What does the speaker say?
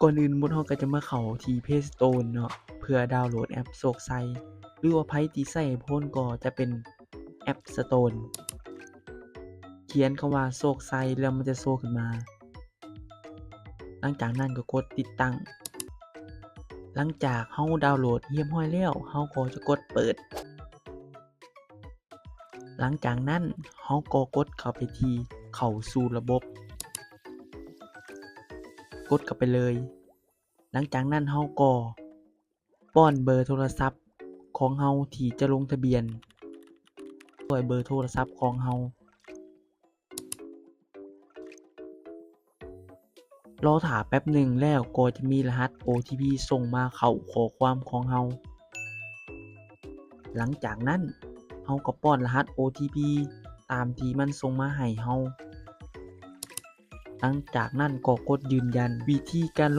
ก่อนอื่นหมดเราก็จะมาเข้าที่ Play Store เนาะเพื่อดาวน์โหลดแอปโศกไซหรือว่าไผที่ใช้โพนก็จะเป็นแอป Store เขียนคำว่าโศกไซแล้วมันจะโชว์ขึ้นมาหลังจากนั้นก็กดติดตั้งหลังจากเราดาวน์โหลดเรียบร้อยแล้วเราก็จะกดเปิดหลังจากนั้นเราก็กดเข้าไปที่เข้าสู่ระบบกดเข้าไปเลยหลังจากนั้นเราก็ป้อนเบอร์โทรศัพท์ของเราที่จะลงทะเบียนด้วยเบอร์โทรศัพท์ของเรารอท่าแป๊บหนึ่งแล้วก็จะมีรหัส OTP ส่งมาเข้าข้อความของเราหลังจากนั้นเราก็ป้อนรหัส OTP ตามที่มันส่งมาให้เราหลังจากนั้นก็กดยืนยันวิธีการ